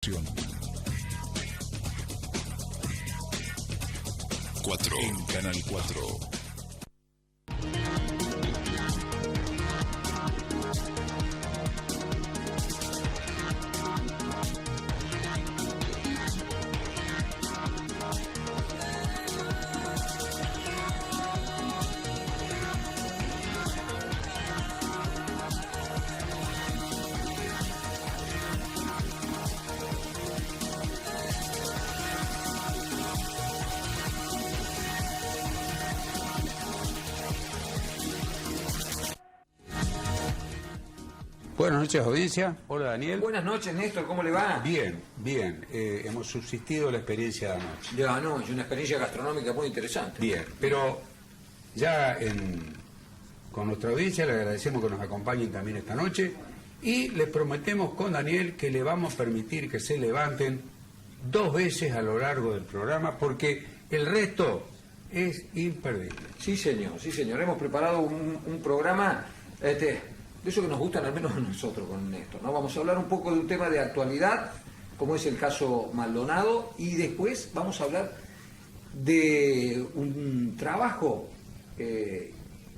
4 en Canal 4. Buenas noches, audiencia. Hola, Daniel. Buenas noches, Néstor, ¿cómo le va? Bien, bien. Hemos subsistido la experiencia de anoche. De anoche, una experiencia gastronómica muy interesante. Bien, pero ya con nuestra audiencia le agradecemos que nos acompañen también esta noche y les prometemos con Daniel que le vamos a permitir que se levanten 2 veces a lo largo del programa porque el resto es imperdible. Sí, señor, sí, señor. Hemos preparado un programa de eso que nos gustan al menos a nosotros con Néstor, ¿no? Vamos a hablar un poco de un tema de actualidad, como es el caso Maldonado, y después vamos a hablar de un trabajo de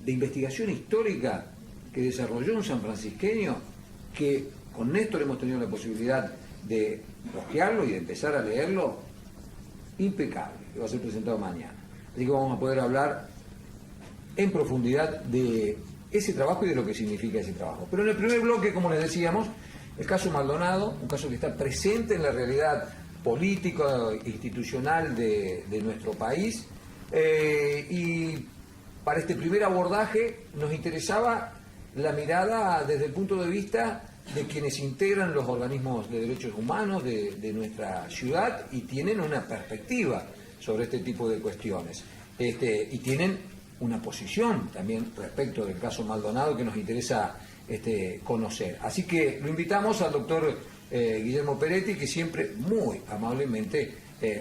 investigación histórica que desarrolló un sanfrancisqueño que con Néstor hemos tenido la posibilidad de hojearlo y de empezar a leerlo, impecable, que va a ser presentado mañana. Así que vamos a poder hablar en profundidad de ese trabajo y de lo que significa ese trabajo. Pero en el primer bloque, como les decíamos, el caso Maldonado, un caso que está presente en la realidad política, institucional de nuestro país, y para este primer abordaje nos interesaba la mirada desde el punto de vista de quienes integran los organismos de derechos humanos de nuestra ciudad y tienen una perspectiva sobre este tipo de cuestiones. Y tienen una posición también respecto del caso Maldonado que nos interesa conocer. Así que lo invitamos al doctor Guillermo Peretti, que siempre muy amablemente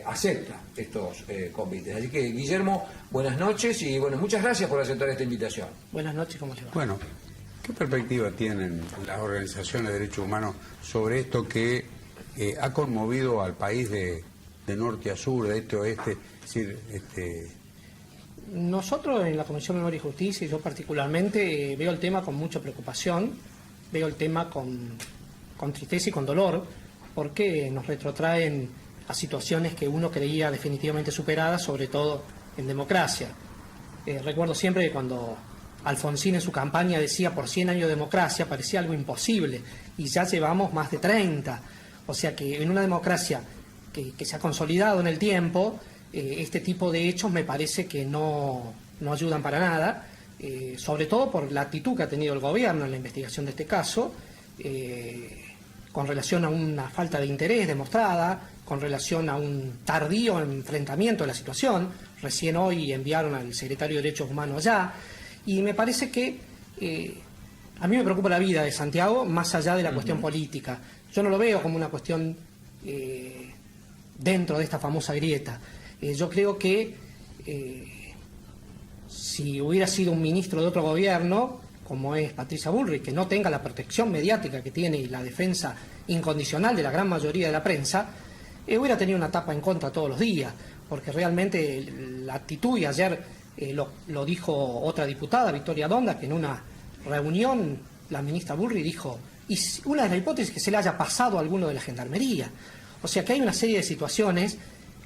acepta estos convites. Así que, Guillermo, buenas noches y bueno, muchas gracias por aceptar esta invitación. Buenas noches, ¿cómo le va? Bueno, ¿qué perspectiva tienen las organizaciones de derechos humanos sobre esto que ha conmovido al país de norte a sur, de este a oeste? Es decir, Nosotros en la Comisión de Memoria y Justicia, y yo particularmente, veo el tema con mucha preocupación, veo el tema con tristeza y con dolor, porque nos retrotraen a situaciones que uno creía definitivamente superadas, sobre todo en democracia. Recuerdo siempre que cuando Alfonsín en su campaña decía por 100 años de democracia, parecía algo imposible, y ya llevamos más de 30. O sea que en una democracia que se ha consolidado en el tiempo, este tipo de hechos me parece que no ayudan para nada, sobre todo por la actitud que ha tenido el gobierno en la investigación de este caso, con relación a una falta de interés demostrada, con relación a un tardío enfrentamiento de la situación. Recién hoy enviaron al secretario de Derechos Humanos allá, y me parece que a mí me preocupa la vida de Santiago más allá de la cuestión política. Yo no lo veo como una cuestión dentro de esta famosa grieta. Yo creo que si hubiera sido un ministro de otro gobierno, como es Patricia Bullrich, que no tenga la protección mediática que tiene y la defensa incondicional de la gran mayoría de la prensa, hubiera tenido una tapa en contra todos los días, porque realmente la actitud, y ayer lo dijo otra diputada, Victoria Donda, que en una reunión la ministra Bullrich dijo, y una de las hipótesis que se le haya pasado a alguno de la gendarmería. O sea que hay una serie de situaciones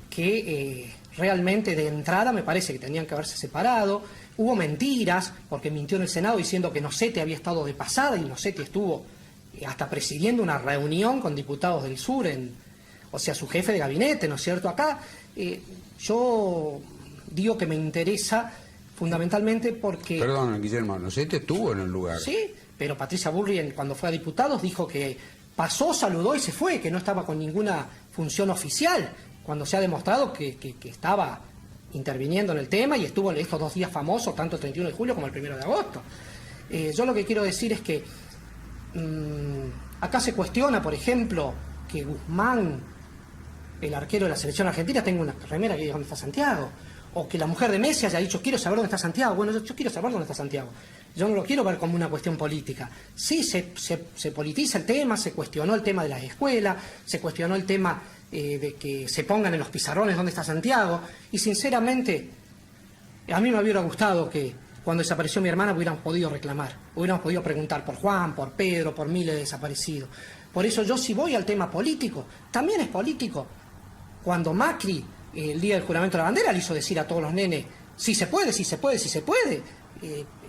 que realmente de entrada me parece que tenían que haberse separado. Hubo mentiras, porque mintió en el Senado diciendo que Nocetti había estado de pasada, y Nocetti estuvo hasta presidiendo una reunión con diputados del sur, o sea, su jefe de gabinete, ¿no es cierto? Acá yo digo que me interesa fundamentalmente porque... Perdón, Guillermo, Nocetti estuvo en el lugar. Sí, pero Patricia Bullrich, cuando fue a diputados, dijo que pasó, saludó y se fue, que no estaba con ninguna función oficial, cuando se ha demostrado que estaba interviniendo en el tema y estuvo en estos 2 días famosos, tanto el 31 de julio como el 1 de agosto. Yo lo que quiero decir es que acá se cuestiona, por ejemplo, que Guzmán, el arquero de la selección argentina, tenga una remera que diga dónde está Santiago, o que la mujer de Messi haya dicho quiero saber dónde está Santiago. Bueno, yo quiero saber dónde está Santiago. yo no lo quiero ver como una cuestión política. Sí, se politiza el tema, se cuestionó el tema de las escuelas, se cuestionó el tema de que se pongan en los pizarrones dónde está Santiago, y sinceramente, a mí me hubiera gustado que cuando desapareció mi hermana hubiéramos podido reclamar, hubiéramos podido preguntar por Juan, por Pedro, por miles de desaparecidos. Por eso yo, si voy al tema político, también es político. Cuando Macri, el día del juramento de la bandera, le hizo decir a todos los nenes, sí se puede, sí se puede, sí se puede.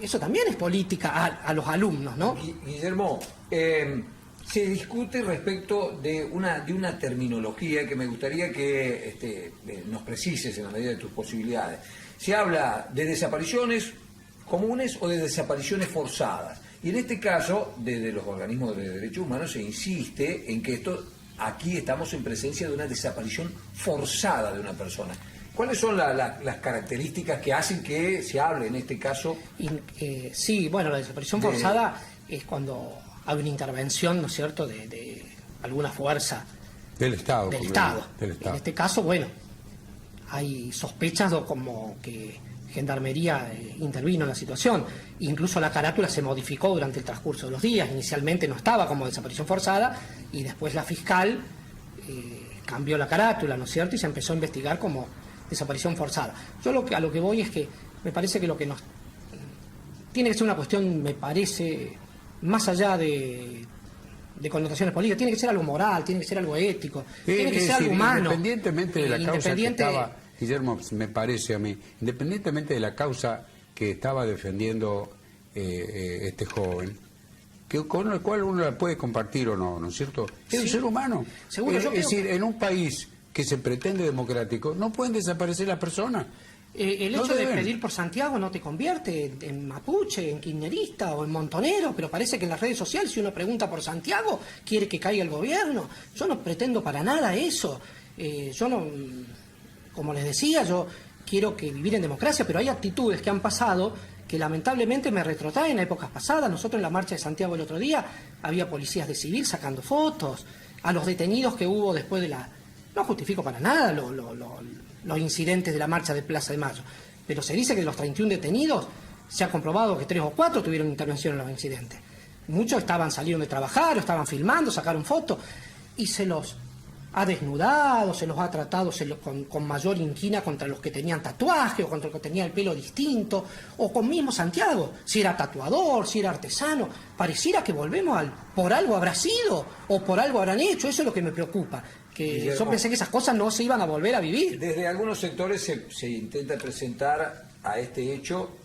Eso también es política a los alumnos, ¿no? Guillermo, se discute respecto de una terminología que me gustaría que nos precises en la medida de tus posibilidades. Se habla de desapariciones comunes o de desapariciones forzadas. Y en este caso, desde los organismos de derechos humanos se insiste en que aquí estamos en presencia de una desaparición forzada de una persona. ¿Cuáles son las características que hacen que se hable en este caso? Sí, bueno, la desaparición forzada es cuando hay una intervención, ¿no es cierto?, de alguna fuerza del Estado. Del Estado. En este caso, bueno, hay sospechas como que Gendarmería intervino en la situación. Incluso la carátula se modificó durante el transcurso de los días. Inicialmente no estaba como desaparición forzada y después la fiscal cambió la carátula, ¿no es cierto?, y se empezó a investigar como desaparición forzada. Yo a lo que voy es que me parece que lo que nos tiene que ser una cuestión, me parece, más allá de connotaciones políticas, tiene que ser algo moral, tiene que ser algo ético, tiene que ser algo humano. Independientemente de la causa que estaba, Guillermo, me parece a mí, independientemente de la causa que estaba defendiendo este joven, con el cual uno la puede compartir o no, ¿no es cierto? Es un ser humano. Seguro, es decir, en un país que se pretende democrático, no pueden desaparecer las personas. El hecho de pedir por Santiago no te convierte en mapuche, en kirchnerista o en montonero, pero parece que en las redes sociales, si uno pregunta por Santiago, quiere que caiga el gobierno. Yo no pretendo para nada eso. Yo no, como les decía, yo quiero que vivir en democracia, pero hay actitudes que han pasado que lamentablemente me retrotraen a épocas pasadas. Nosotros en la marcha de Santiago el otro día había policías de civil sacando fotos, a los detenidos que hubo después de la... No justifico para nada los incidentes de la marcha de Plaza de Mayo, pero se dice que de los 31 detenidos se ha comprobado que 3 o 4 tuvieron intervención en los incidentes. Muchos salieron de trabajar, o estaban filmando, sacaron fotos, y se los ha desnudado, se los ha tratado con mayor inquina contra los que tenían tatuaje o contra los que tenían el pelo distinto, o con mismo Santiago, si era tatuador, si era artesano. Pareciera que volvemos al por algo habrá sido o por algo habrán hecho. Eso es lo que me preocupa, que Guillermo, yo pensé que esas cosas no se iban a volver a vivir. Desde algunos sectores se intenta presentar a este hecho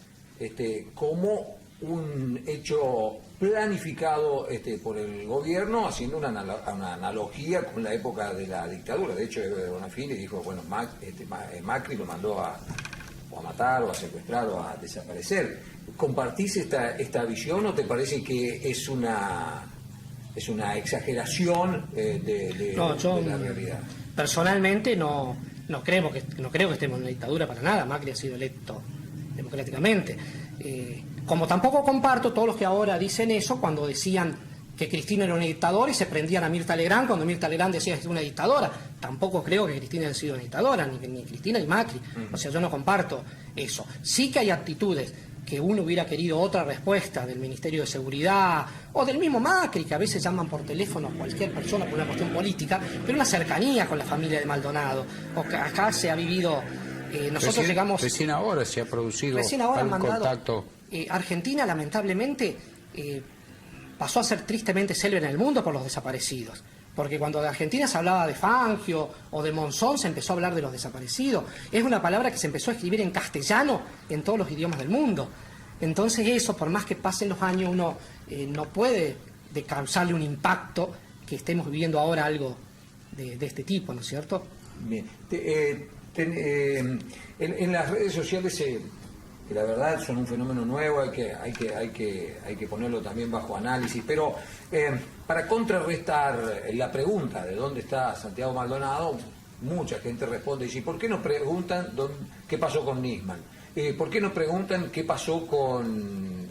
como un hecho planificado por el gobierno, haciendo una analogía con la época de la dictadura. De hecho, Bonafini dijo, bueno, Macri lo mandó a matar o a secuestrar o a desaparecer. ¿Compartís esta visión o te parece que es una exageración de la realidad? Personalmente no creo que estemos en una dictadura para nada. Macri ha sido electo democráticamente. Como tampoco comparto todos los que ahora dicen eso cuando decían que Cristina era una dictadora y se prendían a Mirta Legrand cuando Mirta Legrand decía que es una dictadora. Tampoco creo que Cristina haya sido una dictadora, ni Cristina ni Macri. O sea, yo no comparto eso. Sí que hay actitudes que uno hubiera querido otra respuesta del Ministerio de Seguridad o del mismo Macri, que a veces llaman por teléfono a cualquier persona por una cuestión política, pero una cercanía con la familia de Maldonado. O que acá se ha vivido... nosotros llegamos... Recién ahora se ha producido algún contacto... Argentina, lamentablemente, pasó a ser tristemente célebre en el mundo por los desaparecidos. Porque cuando de Argentina se hablaba de Fangio o de Monzón, se empezó a hablar de los desaparecidos. Es una palabra que se empezó a escribir en castellano en todos los idiomas del mundo. Entonces eso, por más que pasen los años, uno no puede causarle un impacto que estemos viviendo ahora algo de este tipo, ¿no es cierto? Bien. En las redes sociales que la verdad son un fenómeno nuevo, hay que ponerlo también bajo análisis, pero para contrarrestar la pregunta de dónde está Santiago Maldonado, mucha gente responde y dice, ¿por qué nos preguntan qué pasó con Nisman? ¿Por qué nos preguntan qué pasó con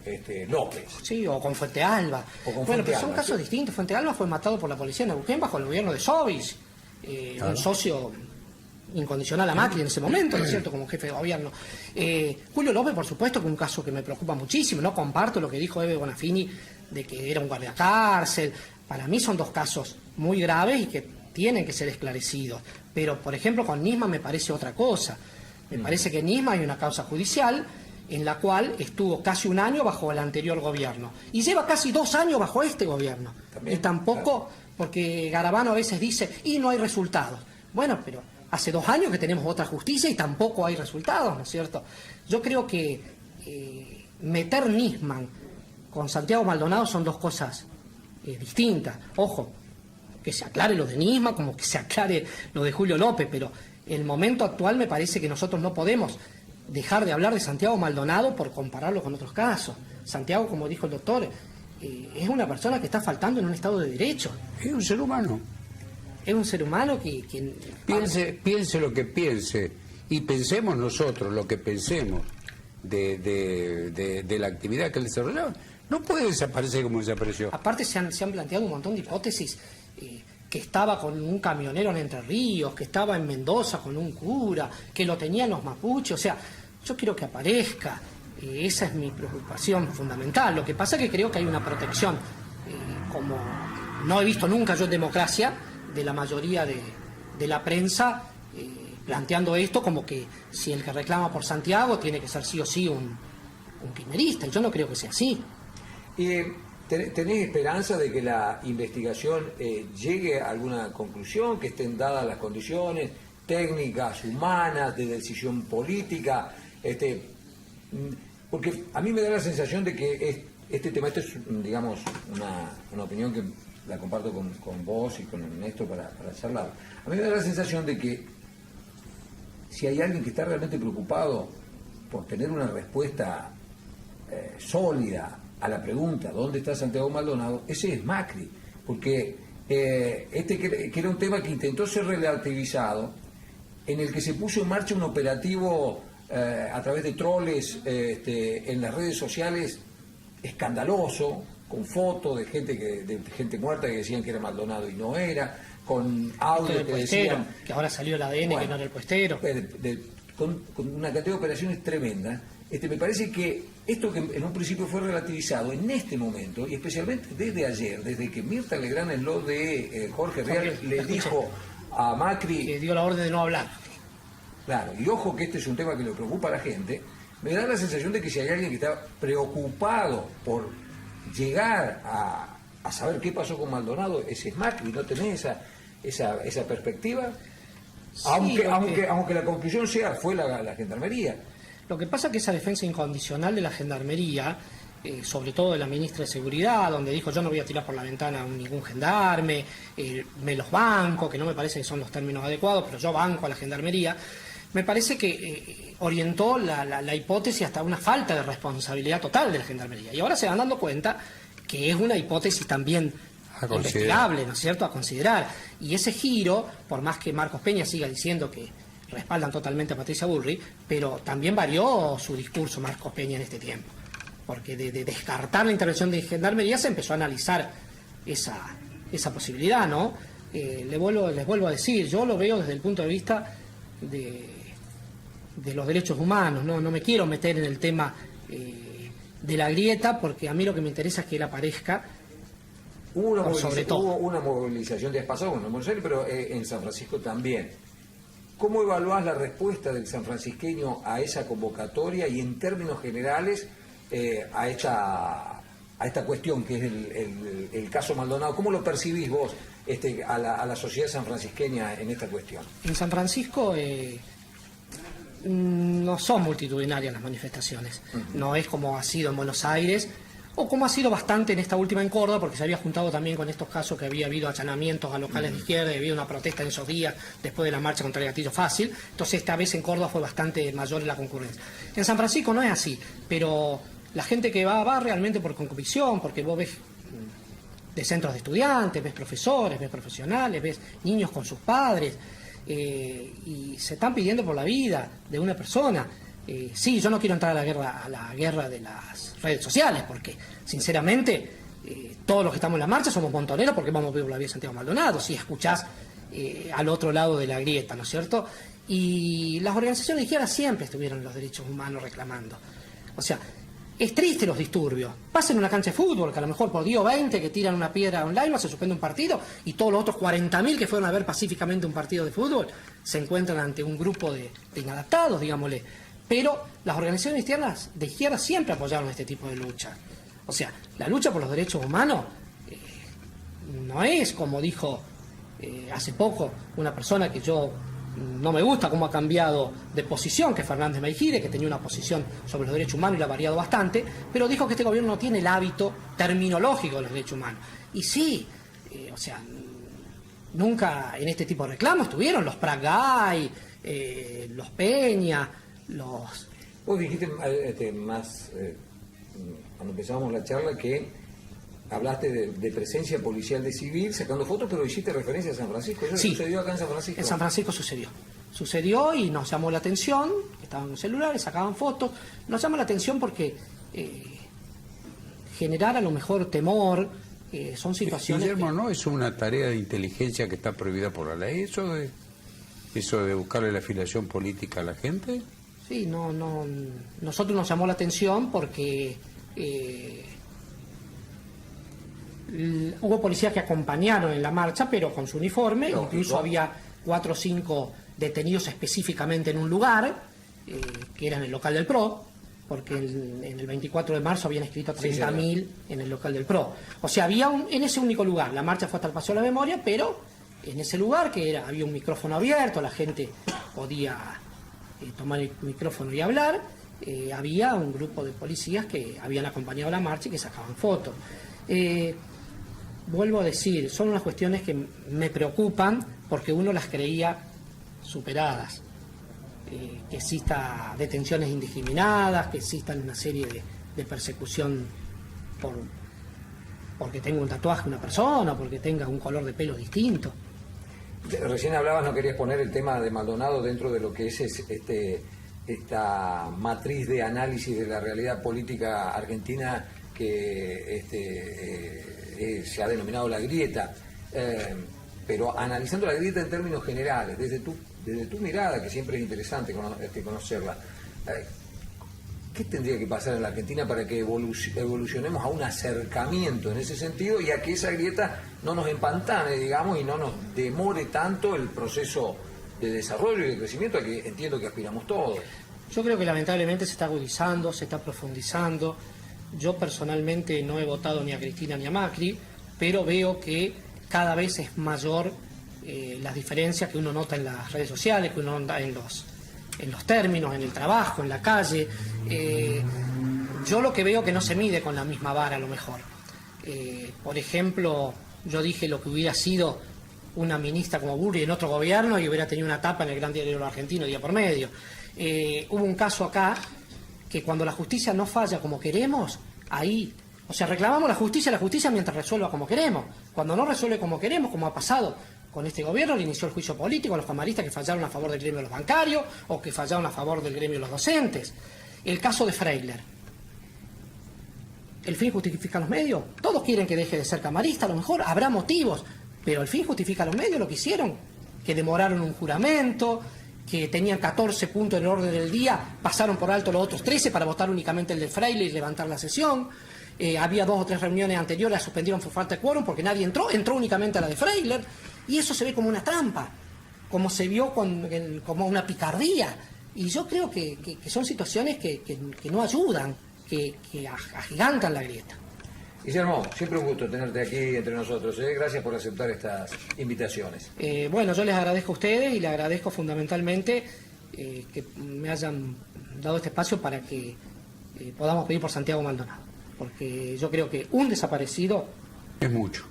López? Sí, o con Fuente Alba. Bueno, pero son casos distintos. Fuente Alba fue matado por la policía en Neuquén bajo el gobierno de Sobis, un socio incondicional a Macri en ese momento, ¿no es cierto?, como jefe de gobierno. Julio López, por supuesto, que es un caso que me preocupa muchísimo. No comparto lo que dijo Eve Bonafini de que era un guardiacárcel. Para mí son dos casos muy graves y que tienen que ser esclarecidos. Pero, por ejemplo, con Nisman me parece otra cosa. Me parece que en Nisman hay una causa judicial en la cual estuvo casi un año bajo el anterior gobierno. Y lleva casi 2 años bajo este gobierno. También, y tampoco, porque Garabano a veces dice, y no hay resultados. Bueno, pero hace 2 años que tenemos otra justicia y tampoco hay resultados, ¿no es cierto? Yo creo que meter Nisman con Santiago Maldonado son dos cosas distintas. Ojo, que se aclare lo de Nisman como que se aclare lo de Julio López, pero el momento actual me parece que nosotros no podemos dejar de hablar de Santiago Maldonado por compararlo con otros casos. Santiago, como dijo el doctor, es una persona que está faltando en un Estado de Derecho. Es un ser humano. Es un ser humano que piense lo que piense y pensemos nosotros lo que pensemos de la actividad que él desarrollaba. No puede desaparecer como desapareció. Aparte se han planteado un montón de hipótesis, que estaba con un camionero en Entre Ríos, que estaba en Mendoza con un cura, que lo tenían los mapuches. O sea, yo quiero que aparezca. Esa es mi preocupación fundamental. Lo que pasa es que creo que hay una protección, como no he visto nunca yo en democracia, de la mayoría de la prensa, planteando esto como que si el que reclama por Santiago tiene que ser sí o sí un kirchnerista. Y yo no creo que sea así. ¿Tenés esperanza de que la investigación llegue a alguna conclusión, que estén dadas las condiciones técnicas, humanas, de decisión política? Porque a mí me da la sensación de que este tema, esto es, digamos, una opinión que la comparto con vos y con Ernesto para charlar. A mí me da la sensación de que si hay alguien que está realmente preocupado por tener una respuesta sólida a la pregunta ¿dónde está Santiago Maldonado?, ese es Macri, porque que era un tema que intentó ser relativizado, en el que se puso en marcha un operativo a través de troles en las redes sociales escandaloso, con fotos de gente muerta que decían que era Maldonado y no era, con audios que decían que ahora salió el ADN, bueno, que no era el puestero, con una cantidad de operaciones tremendas. Me parece que esto que en un principio fue relativizado, en este momento, y especialmente desde ayer, desde que Mirta Legrand en lo de Jorge Rial le dijo a Macri, que dio la orden de no hablar. Claro, y ojo que este es un tema que le preocupa a la gente. Me da la sensación de que si hay alguien que está preocupado por llegar a saber qué pasó con Maldonado, ese es Macri. ¿No tenés esa perspectiva? Sí, aunque la conclusión fue la gendarmería. Lo que pasa es que esa defensa incondicional de la gendarmería, sobre todo de la ministra de Seguridad, donde dijo yo no voy a tirar por la ventana a ningún gendarme, me los banco, que no me parece que son los términos adecuados, pero yo banco a la gendarmería, me parece que orientó la hipótesis hasta una falta de responsabilidad total de la gendarmería. Y ahora se van dando cuenta que es una hipótesis también investigable, ¿no es cierto?, a considerar. Y ese giro, por más que Marcos Peña siga diciendo que respaldan totalmente a Patricia Bullrich, pero también varió su discurso Marcos Peña en este tiempo, porque de descartar la intervención de gendarmería se empezó a analizar esa posibilidad, ¿no? Les vuelvo a decir, yo lo veo desde el punto de vista de los derechos humanos, no me quiero meter en el tema de la grieta, porque a mí lo que me interesa es que él aparezca. Hubo una movilización días pasados, bueno, en Buenos Aires, pero en San Francisco también. ¿Cómo evaluás la respuesta del sanfrancisqueño a esa convocatoria y en términos generales a esta cuestión que es el caso Maldonado? ¿Cómo lo percibís vos a la sociedad sanfrancisqueña en esta cuestión? En San Francisco no son multitudinarias las manifestaciones. No es como ha sido en Buenos Aires, o como ha sido bastante en esta última en Córdoba, porque se había juntado también con estos casos que había habido allanamientos a locales de izquierda y había una protesta en esos días después de la marcha contra el gatillo fácil. Entonces esta vez en Córdoba fue bastante mayor la concurrencia. En San Francisco no es así, pero la gente que va realmente por convicción, porque vos ves de centros de estudiantes, ves profesores, ves profesionales, ves niños con sus padres, y se están pidiendo por la vida de una persona. Sí, yo no quiero entrar a la guerra de las redes sociales, porque sinceramente todos los que estamos en la marcha somos montoneros porque vamos a ver la vida de Santiago Maldonado. Si escuchás al otro lado de la grieta, ¿no es cierto? Y las organizaciones de izquierda siempre estuvieron los derechos humanos reclamando. O sea, es triste los disturbios. Pasen una cancha de fútbol, que a lo mejor por 10 o 20 que tiran una piedra online, se suspende un partido, y todos los otros 40.000 que fueron a ver pacíficamente un partido de fútbol se encuentran ante un grupo de inadaptados, digámosle. Pero las organizaciones de izquierda siempre apoyaron este tipo de lucha. O sea, la lucha por los derechos humanos no es, como dijo hace poco una persona que yo no me gusta cómo ha cambiado de posición, que es Fernández Meijide, que tenía una posición sobre los derechos humanos y la ha variado bastante, pero dijo que este gobierno no tiene el hábito terminológico de los derechos humanos. Y sí, o sea, nunca en este tipo de reclamos estuvieron los Prat-Gay, los Peña, los... Vos dijiste cuando empezamos la charla, que hablaste de presencia policial de civil sacando fotos, pero hiciste referencia a San Francisco. ¿Eso sí, sucedió acá en San Francisco? En San Francisco sucedió y nos llamó la atención, estaban en los celulares, sacaban fotos, nos llamó la atención porque generar a lo mejor temor, son situaciones... Guillermo, ¿no es una tarea de inteligencia que está prohibida por la ley, eso de buscarle la afiliación política a la gente? Sí, nosotros nos llamó la atención porque hubo policías que acompañaron en la marcha, pero con su uniforme. Incluso había 4 o 5 detenidos específicamente en un lugar, que era en el local del PRO, porque en el 24 de marzo habían escrito 30.000 en el local del PRO. O sea, había en ese único lugar. La marcha fue hasta el Paseo de la Memoria, pero en ese lugar, había un micrófono abierto, la gente podía tomar el micrófono y hablar, había un grupo de policías que habían acompañado la marcha y que sacaban fotos. Vuelvo a decir, son unas cuestiones que me preocupan porque uno las creía superadas. Que exista detenciones indiscriminadas, que existan una serie de persecución porque tenga un tatuaje una persona, porque tenga un color de pelo distinto. Recién hablabas, no querías poner el tema de Maldonado dentro de lo que es esta matriz de análisis de la realidad política argentina que se ha denominado la grieta, pero analizando la grieta en términos generales, desde tu mirada, que siempre es interesante conocerla, ¿qué tendría que pasar en la Argentina para que evolucionemos a un acercamiento en ese sentido y a que esa grieta no nos empantane, digamos, y no nos demore tanto el proceso de desarrollo y de crecimiento al que entiendo que aspiramos todos? Yo creo que lamentablemente se está agudizando, se está profundizando. Yo personalmente no he votado ni a Cristina ni a Macri, pero veo que cada vez es mayor las diferencias que uno nota en las redes sociales, que uno nota en los términos, en el trabajo, en la calle. Yo lo que veo que no se mide con la misma vara a lo mejor. Por ejemplo, yo dije lo que hubiera sido una ministra como Burri en otro gobierno y hubiera tenido una tapa en el Gran Diario Argentino día por medio. Hubo un caso acá que cuando la justicia no falla como queremos, ahí, o sea, reclamamos la justicia mientras resuelva como queremos. Cuando no resuelve como queremos, como ha pasado con este gobierno, le inició el juicio político a los camaristas que fallaron a favor del gremio de los bancarios o que fallaron a favor del gremio de los docentes. El caso de Freiler. ¿El fin justifica los medios? Todos quieren que deje de ser camarista, a lo mejor habrá motivos, pero el fin justifica los medios, lo que hicieron, que demoraron un juramento, que tenían 14 puntos en el orden del día, pasaron por alto los otros 13 para votar únicamente el de Freiler y levantar la sesión. Había 2 o 3 reuniones anteriores, las suspendieron por falta de quórum porque nadie entró únicamente a la de Freiler, y eso se ve como una trampa, como se vio como una picardía, y yo creo que son situaciones que no ayudan, que agigantan la grieta. Guillermo, siempre un gusto tenerte aquí entre nosotros, gracias por aceptar estas invitaciones. Bueno, yo les agradezco a ustedes y les agradezco fundamentalmente que me hayan dado este espacio para que podamos pedir por Santiago Maldonado, porque yo creo que un desaparecido es mucho.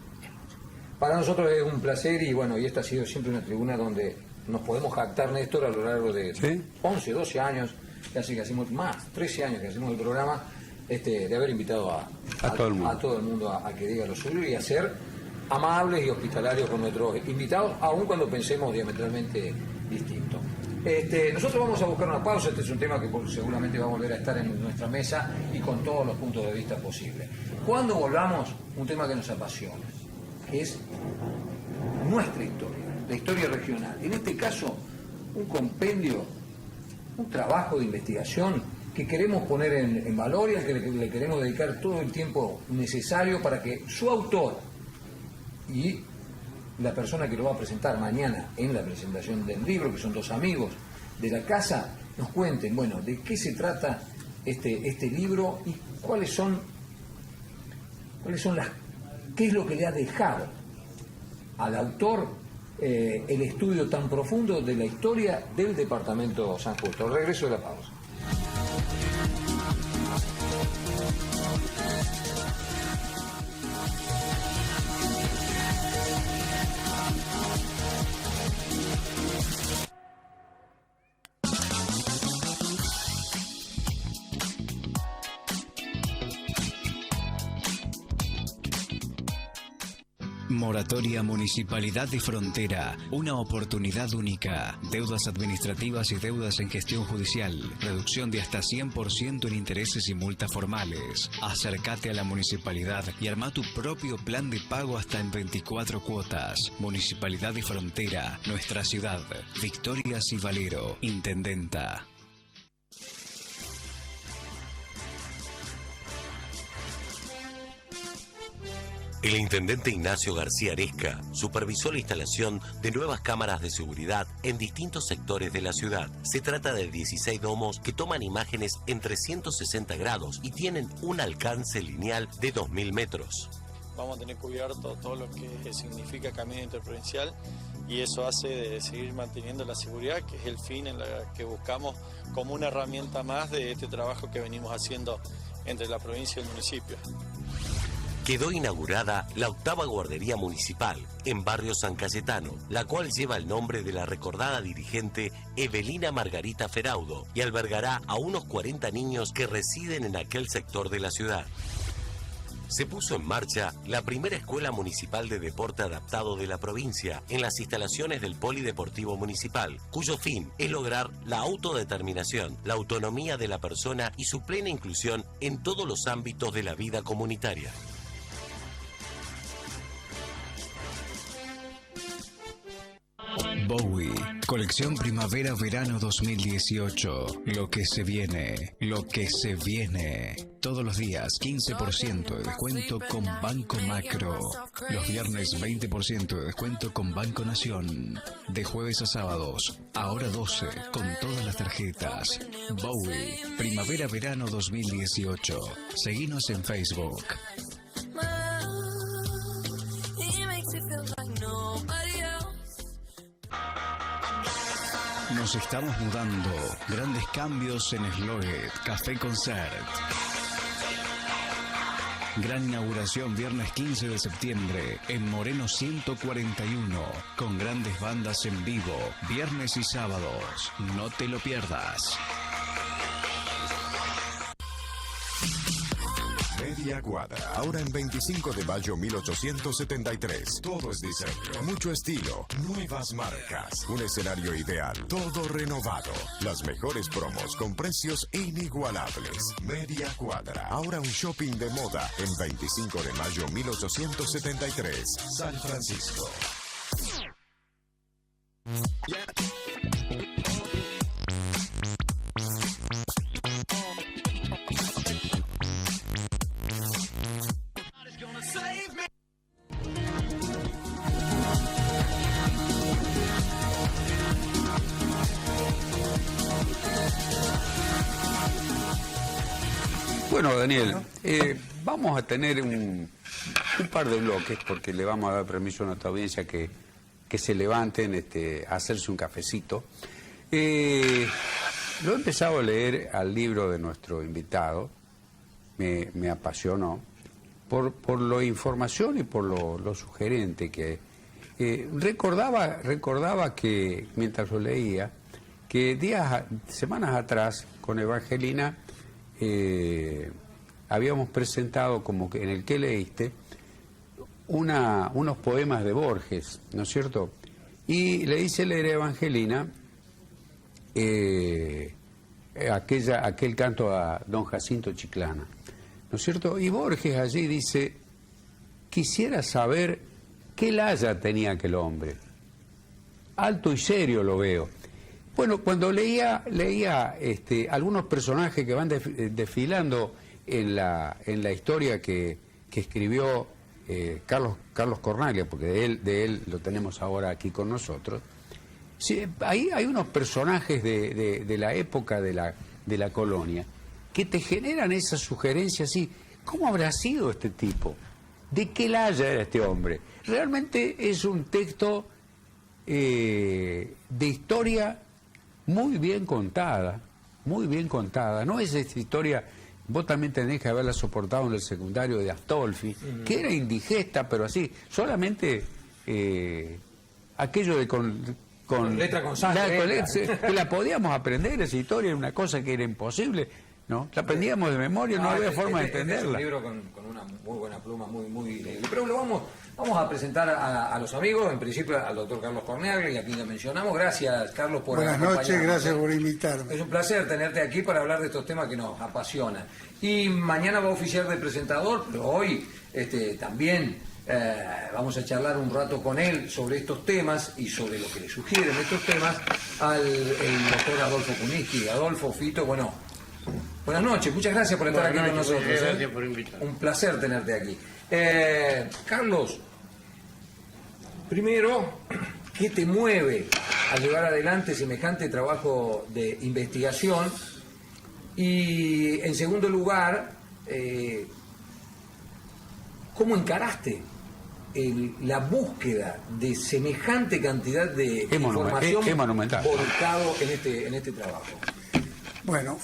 Para nosotros es un placer y bueno, y esta ha sido siempre una tribuna donde nos podemos jactar, Néstor, a lo largo de 11, 12 años, casi que hacemos más, 13 años que hacemos el programa, de haber invitado a todo el mundo a que diga lo suyo y a ser amables y hospitalarios con nuestros invitados, aun cuando pensemos diametralmente distinto. Nosotros vamos a buscar una pausa, este es un tema que seguramente va a volver a estar en nuestra mesa y con todos los puntos de vista posibles. Cuando volvamos, un tema que nos apasiona, que es nuestra historia. la historia regional. En este caso, un compendio, un trabajo de investigación que queremos poner en valor y al que le queremos dedicar todo el tiempo necesario para que su autor y la persona que lo va a presentar mañana en la presentación del libro, que son dos amigos de la casa, nos cuenten, bueno, de qué se trata este libro y qué es lo que le ha dejado al autor el estudio tan profundo de la historia del departamento San Justo. Al regreso de la pausa. Moratoria Municipalidad de Frontera, una oportunidad única. Deudas administrativas y deudas en gestión judicial. Reducción de hasta 100% en intereses y multas formales. Acércate a la municipalidad y arma tu propio plan de pago hasta en 24 cuotas. Municipalidad de Frontera, nuestra ciudad. Victoria Civalero, Intendenta. El intendente Ignacio García Aresca supervisó la instalación de nuevas cámaras de seguridad en distintos sectores de la ciudad. Se trata de 16 domos que toman imágenes en 360 grados y tienen un alcance lineal de 2.000 metros. Vamos a tener cubierto todo lo que significa camino interprovincial y eso hace de seguir manteniendo la seguridad, que es el fin en la que buscamos como una herramienta más de este trabajo que venimos haciendo entre la provincia y el municipio. Quedó inaugurada la 8ª guardería municipal en barrio San Cayetano, la cual lleva el nombre de la recordada dirigente Evelina Margarita Feraudo y albergará a unos 40 niños que residen en aquel sector de la ciudad. Se puso en marcha la primera escuela municipal de deporte adaptado de la provincia en las instalaciones del Polideportivo Municipal, cuyo fin es lograr la autodeterminación, la autonomía de la persona y su plena inclusión en todos los ámbitos de la vida comunitaria. Bowie, colección primavera-verano 2018. Lo que se viene, lo que se viene. Todos los días 15% de descuento con Banco Macro. Los viernes 20% de descuento con Banco Nación. De jueves a sábados, ahora 12 con todas las tarjetas. Bowie, primavera-verano 2018. Seguinos en Facebook. Nos estamos mudando. Grandes cambios en Sloguet Café Concert. Gran inauguración viernes 15 de septiembre en Moreno 141. Con grandes bandas en vivo. Viernes y sábados. No te lo pierdas. Media Cuadra, ahora en 25 de mayo 1873. Todo es diseño, mucho estilo, nuevas marcas, un escenario ideal, todo renovado. Las mejores promos con precios inigualables. Media Cuadra, ahora un shopping de moda en 25 de mayo 1873, San Francisco. Bueno, Daniel, vamos a tener un par de bloques porque le vamos a dar permiso a nuestra audiencia que se levanten a hacerse un cafecito. Lo he empezado a leer al libro de nuestro invitado, me apasionó, por la información y por lo sugerente que recordaba que, mientras lo leía, que semanas atrás, con Evangelina, habíamos presentado, como que en el que leíste, unos poemas de Borges, ¿no es cierto? Y le hice leer a Evangelina aquel canto a don Jacinto Chiclana, ¿no es cierto? Y Borges allí dice: quisiera saber qué laya tenía aquel hombre, alto y serio lo veo. Bueno, cuando leía algunos personajes que van desfilando en la historia que escribió Carlos Cornaglia, porque de él lo tenemos ahora aquí con nosotros, sí, ahí hay unos personajes de la época de la colonia que te generan esa sugerencia así. ¿Cómo habrá sido este tipo? ¿De qué laya era este hombre? Realmente es un texto de historia muy bien contada, no es esta historia, vos también tenés que haberla soportado en el secundario de Astolfi, que era indigesta, pero así, solamente aquello de con letra con sangre, que la podíamos aprender, esa historia era una cosa que era imposible, ¿no? La aprendíamos de memoria, no había forma de entenderla. Es un libro con una muy buena pluma, muy leíble. Pero lo vamos a presentar a los amigos, en principio al doctor Carlos Cornaglia, y aquí le mencionamos. Gracias, Carlos, por acompañarnos. Buenas noches, gracias por invitarme. Es un placer tenerte aquí para hablar de estos temas que nos apasionan. Y mañana va a oficiar de presentador, pero hoy también vamos a charlar un rato con él sobre estos temas y sobre lo que le sugieren estos temas el doctor Adolfo Kuniski. Adolfo, Fito, bueno, buenas noches, muchas gracias por estar aquí con nosotros. Gracias por invitarme. Un placer tenerte aquí. Carlos, primero, ¿qué te mueve a llevar adelante semejante trabajo de investigación? Y en segundo lugar, ¿cómo encaraste la búsqueda de semejante cantidad de información volcado en este trabajo? Bueno,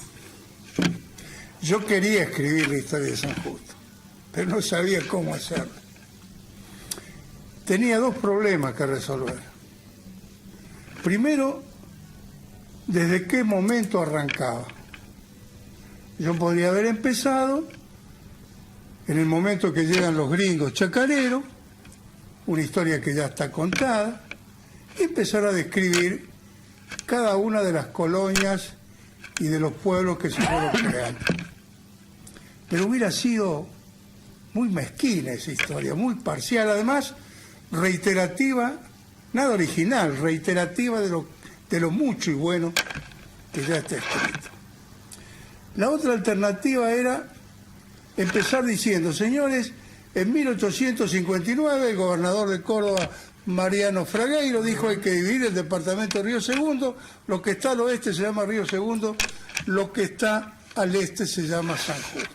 yo quería escribir la historia de San Justo, pero no sabía cómo hacerlo. Tenía dos problemas que resolver. Primero, ¿desde qué momento arrancaba? Yo podría haber empezado en el momento que llegan los gringos chacareros, una historia que ya está contada, y empezar a describir cada una de las colonias y de los pueblos que se fueron creando. Pero hubiera sido muy mezquina esa historia, muy parcial, además reiterativa, nada original, reiterativa de lo mucho y bueno que ya está escrito. La otra alternativa era empezar diciendo, señores, en 1859 el gobernador de Córdoba, Mariano Fragueiro, dijo hay que dividir el departamento de Río Segundo, lo que está al oeste se llama Río Segundo, lo que está al este se llama San Justo.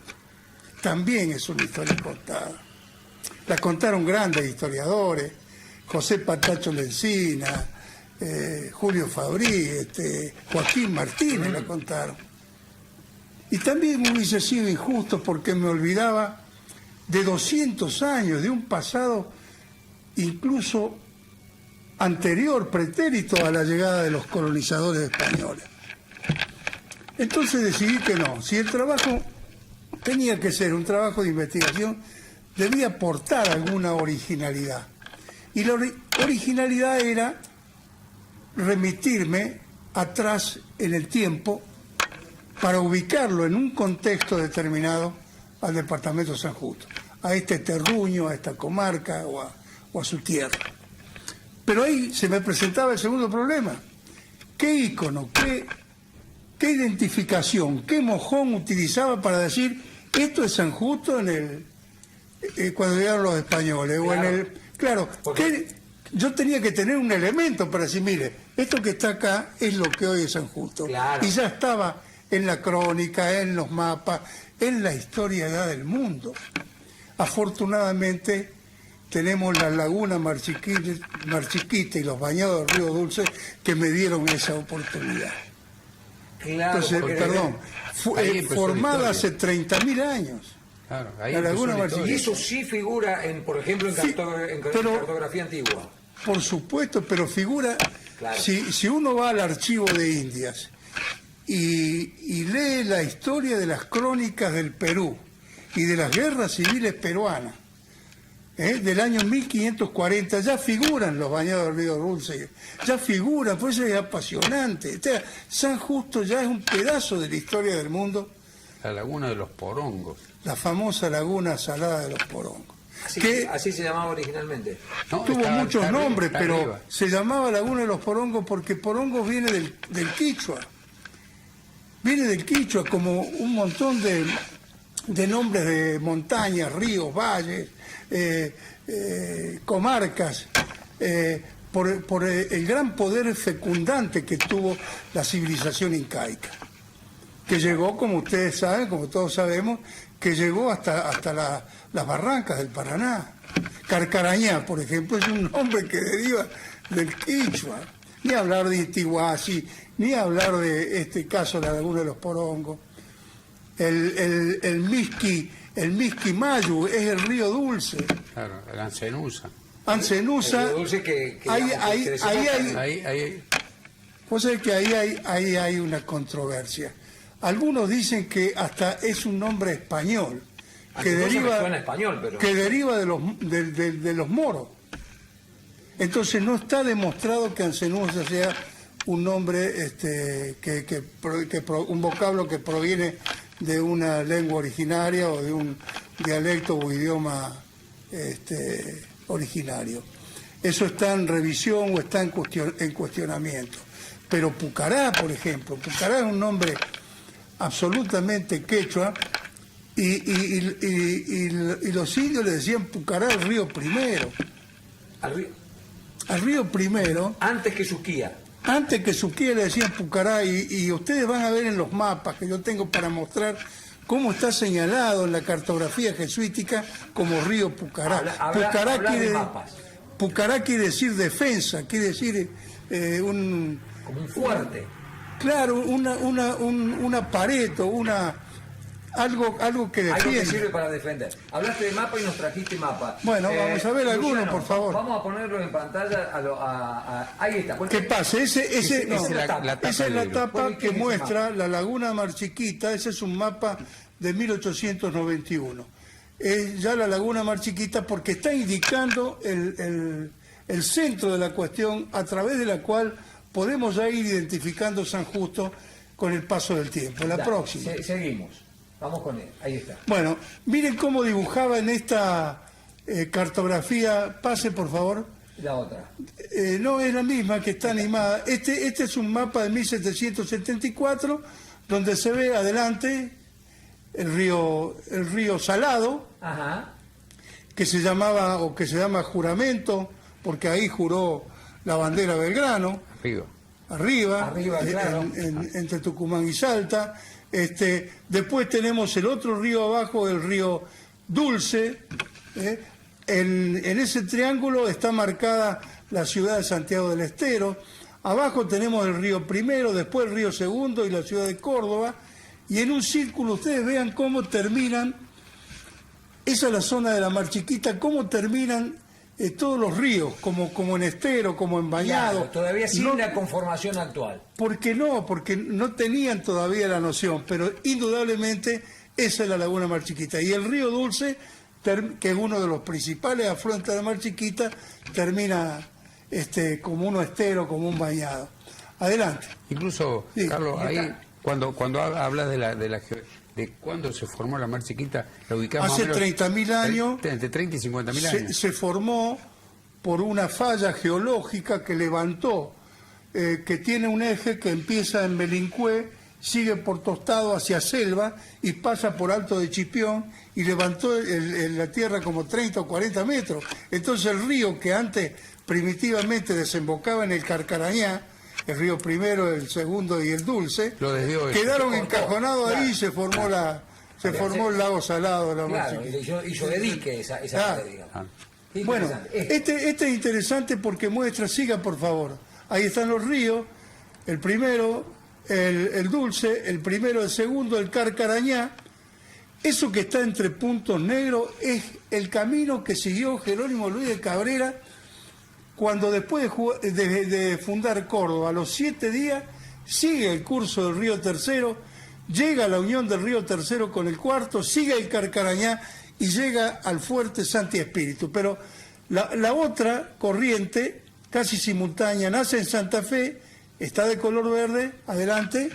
También es una historia contada. La contaron grandes historiadores, José Patacho Lencina, Julio Fabrí, Joaquín Martínez la contaron. Y también hubiese sido injusto porque me olvidaba de 200 años, de un pasado incluso anterior, pretérito a la llegada de los colonizadores españoles. Entonces decidí que no, si el trabajo tenía que ser un trabajo de investigación, debía aportar alguna originalidad. Y la originalidad era remitirme atrás en el tiempo para ubicarlo en un contexto determinado al departamento de San Justo, a este terruño, a esta comarca o a su tierra. Pero ahí se me presentaba el segundo problema. ¿Qué ícono, qué identificación, qué mojón utilizaba para decir esto es San Justo cuando llegaron los españoles? Claro, claro, yo tenía que tener un elemento para decir, mire, esto que está acá es lo que hoy es San Justo. Claro. Y ya estaba en la crónica, en los mapas, en la historia ya del mundo. Afortunadamente tenemos la laguna Marchiquita y los bañados del Río Dulce que me dieron esa oportunidad. Claro, entonces, perdón, formada hace 30.000 años. Claro, ahí la laguna Marchiquita. Y eso sí figura, por ejemplo, en cartografía antigua. Por supuesto, pero figura, claro. Si uno va al archivo de Indias y lee la historia de las crónicas del Perú y de las guerras civiles peruanas, del año 1540, ya figuran los bañados del Río Dulce, ya figuran, pues es apasionante. O sea, San Justo ya es un pedazo de la historia del mundo. La laguna de los Porongos. La famosa laguna salada de los Porongos. Así se llamaba originalmente. No, tuvo muchos está nombres, está pero arriba. se llamaba Laguna de los Porongos porque porongos viene del quichua. Viene del quichua, como un montón de nombres de montañas, ríos, valles, comarcas, por el gran poder fecundante que tuvo la civilización incaica, que llegó, como ustedes saben, como todos sabemos, que llegó hasta las barrancas del Paraná. Carcarañá, por ejemplo, es un nombre que deriva del quichua. Ni hablar de Intihuasi, ni hablar de este caso de la Laguna de los Porongos. El Misqui Mayu es el río Dulce. Claro, el Ancenusa. Ancenusa, El dulce que Ahí, vos sabés que ahí hay una controversia. Algunos dicen que hasta es un nombre español, que suena español, pero... que deriva de los moros. Entonces no está demostrado que Ancenusa sea un nombre, un vocablo que proviene de una lengua originaria o de un dialecto o idioma originario. Eso está en revisión o está en cuestionamiento. Pero Pucará, por ejemplo, Pucará es un nombre absolutamente quechua y los indios le decían Pucará al río primero. Al río primero. Antes que Suquía. Antes que Suquía le decían Pucará y ustedes van a ver en los mapas que yo tengo para mostrar cómo está señalado en la cartografía jesuítica como río Pucará. Pucará quiere decir defensa, quiere decir como un fuerte. Claro, una pared o algo que defiende. Algo que sirve para defender. Hablaste de mapa y nos trajiste mapa. Bueno, vamos a ver alguno, Luciano, por favor. Vamos a ponerlo en pantalla. Ahí está. ¿Qué pasa? Esa es la tapa ¿Cuál que es ese muestra mapa? la Laguna Mar Chiquita. Ese es un mapa de 1891. Es ya la Laguna Mar Chiquita porque está indicando el centro de la cuestión a través de la cual podemos ya ir identificando San Justo con el paso del tiempo. La próxima. Seguimos. Vamos con él. Ahí está. Bueno, miren cómo dibujaba en esta cartografía. Pase, por favor. La otra. No, es la misma que está animada. Este es un mapa de 1774, donde se ve adelante el río Salado, Ajá. que se llama Juramento, porque ahí juró la bandera Belgrano. Arriba, claro. entre Tucumán y Salta. Después tenemos el otro río abajo, el río Dulce. En ese triángulo está marcada la ciudad de Santiago del Estero. Abajo tenemos el río Primero, después el río Segundo y la ciudad de Córdoba. Y en un círculo ustedes vean cómo terminan, esa es la zona de la Mar Chiquita, cómo terminan todos los ríos, como en Estero, como en Bañado. Claro, todavía sin la conformación actual. Porque no tenían todavía la noción, pero indudablemente esa es la Laguna Mar Chiquita. Y el río Dulce, que es uno de los principales afluentes de la Mar Chiquita, termina como un estero, como un bañado. Adelante. Incluso, Sí, Carlos, ahí está. cuando hablas de cuándo se formó la Mar Chiquita, la ubicamos Hace más o menos 30.000 años. Entre 30 y 50.000 años. Se formó por una falla geológica que levantó, que tiene un eje que empieza en Belincué, sigue por Tostado hacia Selva y pasa por Alto de Chipión y levantó la tierra como 30 o 40 metros. Entonces el río que antes primitivamente desembocaba en el Carcarañá, el río Primero, el Segundo y el Dulce, quedaron encajonados ahí y se formó el lago Salado de la Mar Claro, Chiquita. hizo de dique esa Claro. pared, digamos. Bueno, Interesante. este es interesante porque muestra, siga por favor, ahí están los ríos, el primero, el Dulce, el primero, el segundo, el Carcarañá. Eso que está entre puntos negros es el camino que siguió Jerónimo Luis de Cabrera cuando después de fundar Córdoba, a los 7 días, sigue el curso del río Tercero, llega a la unión del río Tercero con el Cuarto, sigue el Carcarañá y llega al fuerte Santi Espíritu. Pero la otra corriente, casi simultánea, nace en Santa Fe, está de color verde, adelante,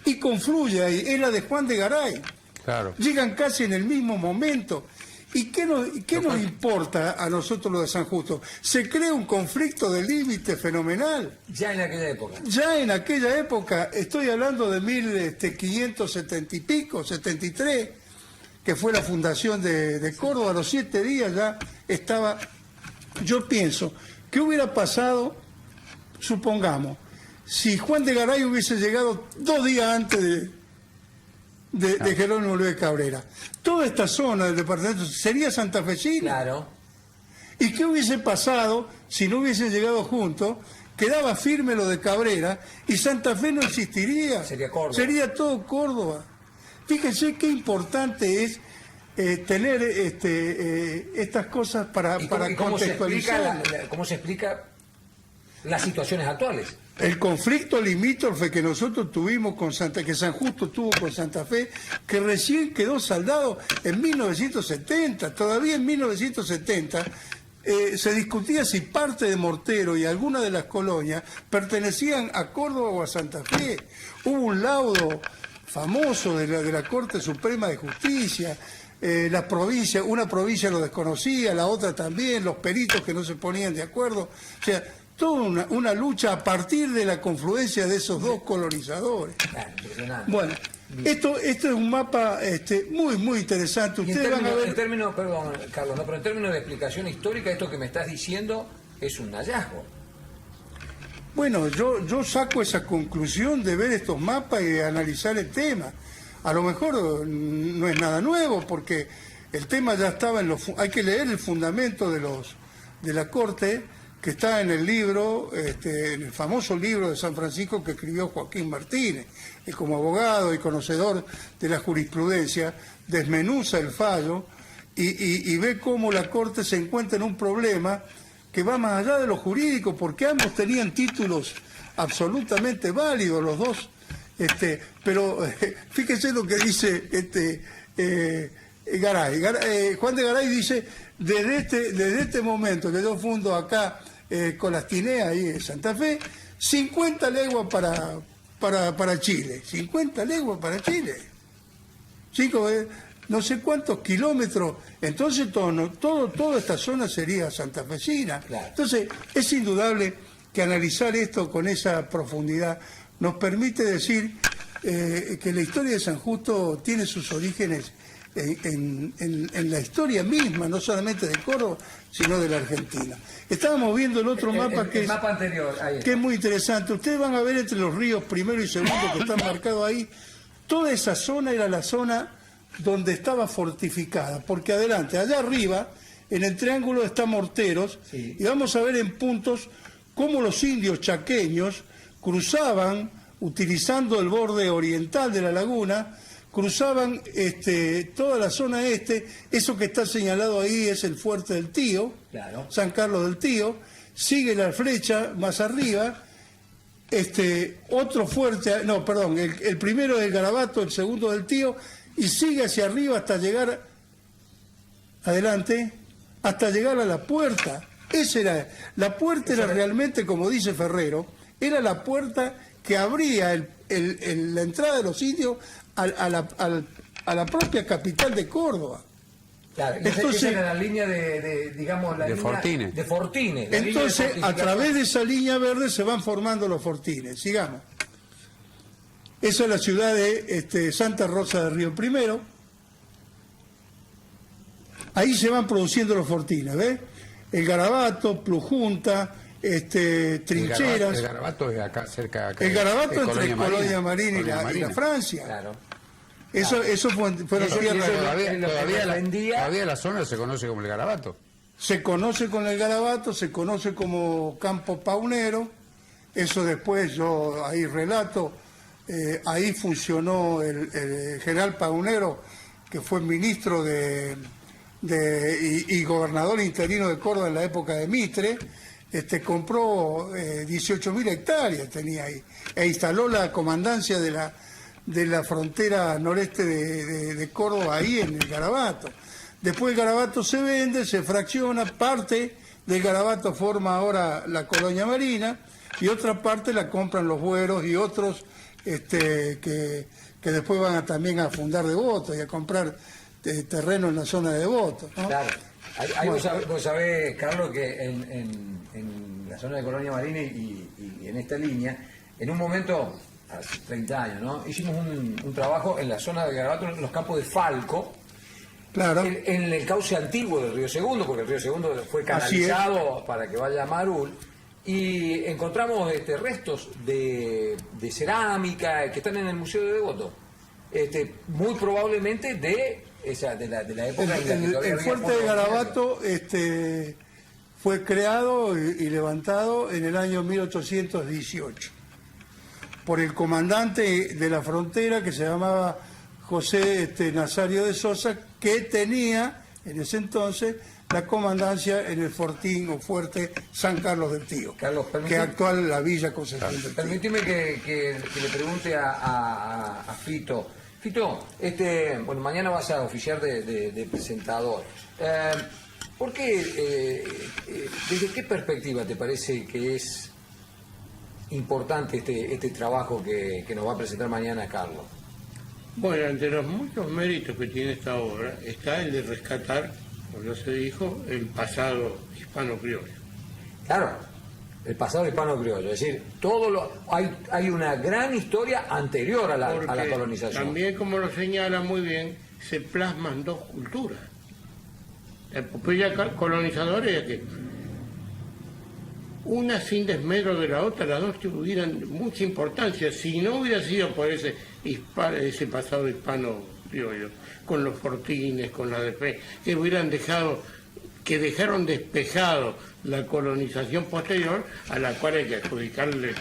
y confluye ahí, es la de Juan de Garay. Claro. Llegan casi en el mismo momento ¿Y qué nos importa a nosotros lo de San Justo? Se crea un conflicto de límite fenomenal. Ya en aquella época. Ya en aquella época, estoy hablando de 1570 y pico, 73, que fue la fundación de Córdoba. A los 7 días ya estaba. Yo pienso, ¿qué hubiera pasado, supongamos, si Juan de Garay hubiese llegado 2 días antes de Jerónimo Luis Cabrera? Toda esta zona del departamento sería santafesina. Claro. ¿Y qué hubiese pasado si no hubiesen llegado juntos? Quedaba firme lo de Cabrera y Santa Fe no existiría. Sería Córdoba. Sería todo Córdoba. Fíjense qué importante es tener estas cosas para contextualizar. ¿Cómo se explica las situaciones actuales? El conflicto limítrofe que nosotros tuvimos con que San Justo tuvo con Santa Fe, que recién quedó saldado en 1970. Todavía en 1970 se discutía si parte de Mortero y alguna de las colonias pertenecían a Córdoba o a Santa Fe. Hubo un laudo famoso de la Corte Suprema de Justicia. Las provincias, una provincia lo desconocía, la otra también, los peritos que no se ponían de acuerdo. O sea, toda una lucha a partir de la confluencia de esos dos colonizadores. Bueno, esto es un mapa muy, muy interesante. Ustedes van a ver... Perdón, Carlos, pero en términos de explicación histórica, esto que me estás diciendo es un hallazgo. Bueno, yo saco esa conclusión de ver estos mapas y de analizar el tema. A lo mejor no es nada nuevo, porque el tema ya estaba hay que leer el fundamento de la Corte, que está en el libro, en el famoso libro de San Francisco que escribió Joaquín Martínez, que como abogado y conocedor de la jurisprudencia desmenuza el fallo y ve cómo la Corte se encuentra en un problema que va más allá de lo jurídico, porque ambos tenían títulos absolutamente válidos, los dos. Pero fíjense lo que dice Garay. Juan de Garay dice, desde este momento que yo fundo acá con las Tineas ahí en Santa Fe, 50 leguas para Chile. 50 leguas para Chile. Chicos, no sé cuántos kilómetros. Entonces toda esta zona sería santafesina. Claro. Entonces es indudable que analizar esto con esa profundidad nos permite decir que la historia de San Justo tiene sus orígenes en la historia misma, no solamente de Córdoba, sino de la Argentina. Estábamos viendo el otro mapa mapa anterior, que es muy interesante. Ustedes van a ver entre los ríos primero y segundo que están marcados ahí, toda esa zona era la zona donde estaba fortificada, porque adelante, allá arriba, en el triángulo está Morteros, sí. Y vamos a ver en puntos cómo los indios chaqueños cruzaban, utilizando el borde oriental de la laguna, cruzaban toda la zona eso que está señalado ahí es el Fuerte del Tío, claro. San Carlos del Tío, sigue la flecha más arriba, otro fuerte, no, perdón, el primero es el Garabato, el segundo del Tío, y sigue hacia arriba hasta llegar, adelante, hasta llegar a la puerta. La puerta era realmente, como dice Ferrero, era la puerta que abría la entrada de los indios a la propia capital de Córdoba. Claro, entonces esa era la línea de Fortines. De Fortines. Entonces, a través de esa línea verde se van formando los fortines. Sigamos. Esa es la ciudad de Santa Rosa de Río Primero. Ahí se van produciendo los fortines, ¿ves? El Garabato, Plujunta, Trincheras. El Garabato es acá cerca. El Garabato entre Colonia Marina Marina y la Francia. Claro. Eso fueron tierras. Todavía la zona se conoce como el Garabato. Se conoce con el Garabato, se conoce como Campo Paunero. Eso después yo ahí relato. Ahí funcionó el general Paunero, que fue ministro y gobernador interino de Córdoba en la época de Mitre. Compró 18.000 hectáreas, tenía ahí, e instaló la comandancia de la frontera noreste de Córdoba ahí en el Garabato. Después el Garabato se vende, se fracciona, parte del Garabato forma ahora la Colonia Marina y otra parte la compran los Bueros y otros que después van también a fundar Devoto y a comprar terreno en la zona de Devoto, ¿no? Claro. Ahí vos sabés, Carlos, que en la zona de Colonia Marina y en esta línea, en un momento, hace 30 años, ¿no? Hicimos un trabajo en la zona de Garabato, en los campos de Falco, Claro. en el cauce antiguo del Río Segundo, porque el Río Segundo fue canalizado para que vaya a Marul, y encontramos restos de cerámica que están en el Museo de Devoto. Muy probablemente de la época en la que el fuerte de Garabato fue creado y levantado en el año 1818 por el comandante de la frontera que se llamaba José Nazario de Sosa, que tenía en ese entonces la comandancia en el fortín o fuerte San Carlos del Tío, Carlos, que es actual la Villa Concepción del Tío. Permíteme que le pregunte a Fito. Fito, bueno, mañana vas a oficiar de presentador. ¿Por qué, desde qué perspectiva te parece que es importante este trabajo que nos va a presentar mañana Carlos? Bueno, entre los muchos méritos que tiene esta obra está el de rescatar, como ya se dijo, el pasado hispano-criollo. Claro, el pasado hispano-criollo, es decir, hay una gran historia anterior a la colonización. También, como lo señala muy bien, se plasman dos culturas. La epopeya colonizadora es que una sin desmedro de la otra, las dos tuvieran mucha importancia. Si no hubiera sido por ese pasado hispano criollo, con los fortines, con la defensa, que dejaron despejado la colonización posterior, a la cual hay que adjudicarle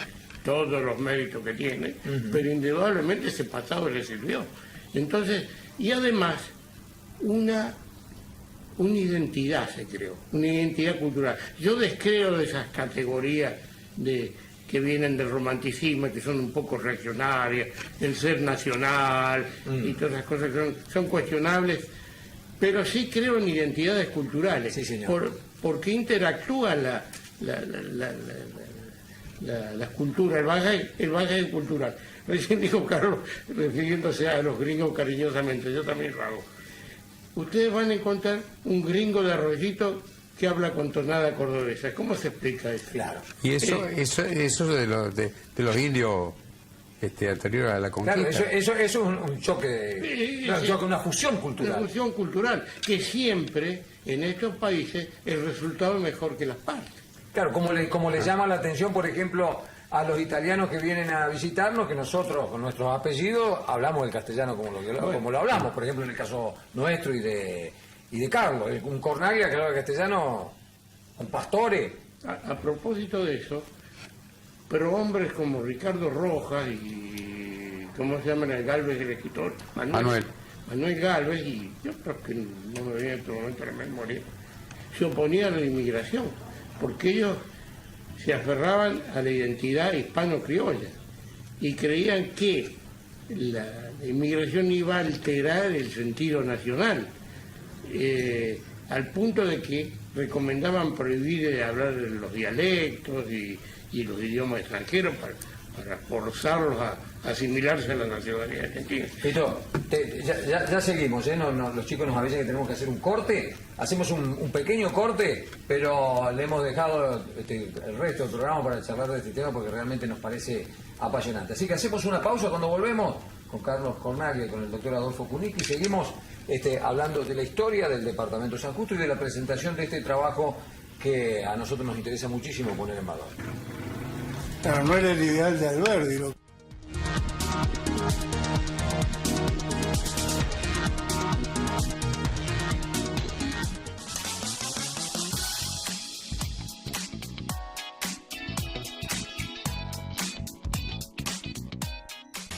todos los méritos que tiene, pero indudablemente ese pasado le sirvió. Entonces, y además, una identidad se creó, una identidad cultural. Yo descreo de esas categorías que vienen del romanticismo, que son un poco reaccionarias, del ser nacional y todas esas cosas que son cuestionables, pero sí creo en identidades culturales, sí, señor. Porque interactúan las culturas, el bagaje cultural. Recién dijo Carlos, refiriéndose a los gringos cariñosamente, yo también lo hago. Ustedes van a encontrar un gringo de Arroyito que habla con tonada cordobesa. ¿Cómo se explica eso? Claro. Y eso de los indios anterior a la conquista. Claro, eso es un choque, una fusión cultural. Una fusión cultural, que siempre en estos países el resultado es mejor que las partes. Claro, como le llama la atención, por ejemplo, a los italianos que vienen a visitarnos, que nosotros, con nuestros apellidos, hablamos el castellano como lo hablamos, por ejemplo, en el caso nuestro y de Carlos. Un Cornaglia que habla castellano, un Pastore. A propósito de eso, pero hombres como Ricardo Rojas y, ¿cómo se llama el Galvez, el escritor? Manuel Galvez, y yo creo que no me viene en este momento a la memoria, se oponían a la inmigración, porque ellos se aferraban a la identidad hispano-criolla y creían que la inmigración iba a alterar el sentido nacional, al punto de que recomendaban prohibir hablar los dialectos y los idiomas extranjeros para forzarlos a asimilarse a la nacionalidad argentina. Pito, ya seguimos, los chicos nos avisan que tenemos que hacer un corte, hacemos un pequeño corte, pero le hemos dejado el resto del programa para charlar de este tema porque realmente nos parece apasionante. Así que hacemos una pausa. Cuando volvemos con Carlos Cornaglia y con el doctor Adolfo Cunicchi, seguimos hablando de la historia del departamento San Justo y de la presentación de este trabajo que a nosotros nos interesa muchísimo poner en valor. Claro, no era el ideal de Alberdi.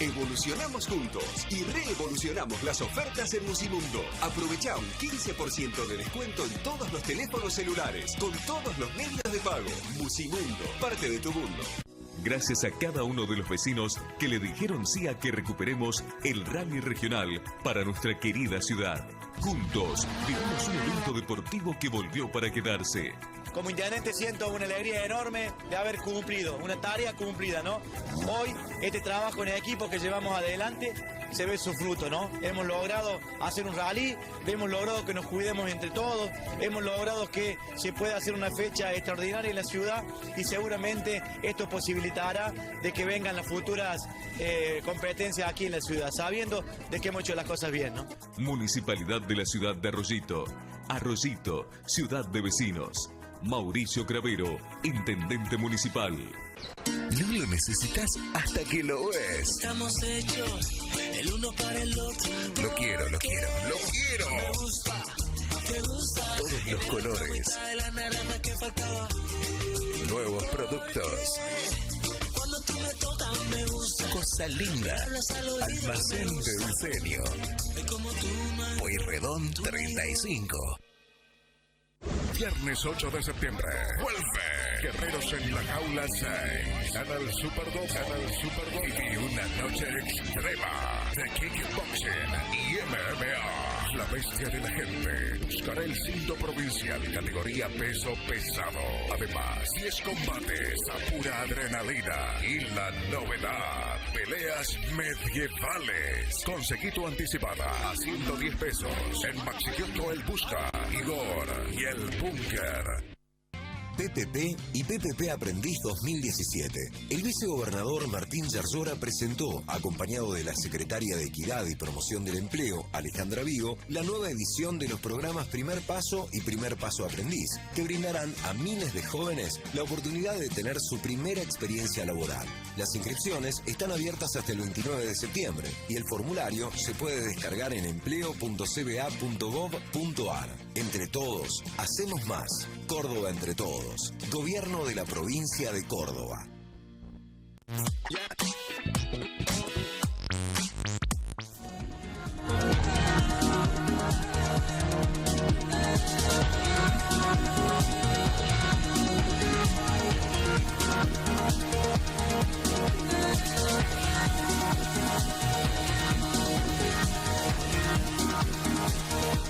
Evolucionamos juntos y reevolucionamos las ofertas en Musimundo. Aprovecha un 15% de descuento en todos los teléfonos celulares, con todos los medios de pago. Musimundo, parte de tu mundo. Gracias a cada uno de los vecinos que le dijeron sí a que recuperemos el rally regional para nuestra querida ciudad. Juntos, vivimos un evento deportivo que volvió para quedarse. Como intendente siento una alegría enorme de haber cumplido, una tarea cumplida, ¿no? Hoy, este trabajo en equipo que llevamos adelante se ve su fruto, ¿no? Hemos logrado hacer un rally, hemos logrado que nos cuidemos entre todos, hemos logrado que se pueda hacer una fecha extraordinaria en la ciudad y seguramente esto posibilitará de que vengan las futuras competencias aquí en la ciudad, sabiendo de que hemos hecho las cosas bien, ¿no? Municipalidad de la ciudad de Arroyito. Arroyito, ciudad de vecinos. Mauricio Cravero, intendente municipal. No lo necesitas hasta que lo ves. Estamos hechos el uno para el otro. Lo quiero, lo quiero, lo quiero. Me gusta, te gusta. Todos los colores. La naranja que faltaba. Nuevos productos. Cuando tú me tocas me gusta. Cosa linda. Almacén de diseño. Pueyrredón 35. Viernes 8 de septiembre. Vuelve Guerreros en la Jaula 6. Canal Super 2. Canal Super 2. Y una noche extrema de kickboxing y MMA. La bestia de la gente buscará el cinto provincial categoría peso pesado. Además, 10 combates a pura adrenalina. Y la novedad, peleas medievales. Conseguí tu anticipada a 110 pesos en Maxicioto El Busca, Igor y El Búnker. PPP y PPP Aprendiz 2017. El vicegobernador Martín Yarlora presentó, acompañado de la secretaria de Equidad y Promoción del Empleo, Alejandra Vigo, la nueva edición de los programas Primer Paso y Primer Paso Aprendiz, que brindarán a miles de jóvenes la oportunidad de tener su primera experiencia laboral. Las inscripciones están abiertas hasta el 29 de septiembre y el formulario se puede descargar en empleo.cba.gov.ar. Entre todos, hacemos más. Córdoba entre todos. Gobierno de la provincia de Córdoba. No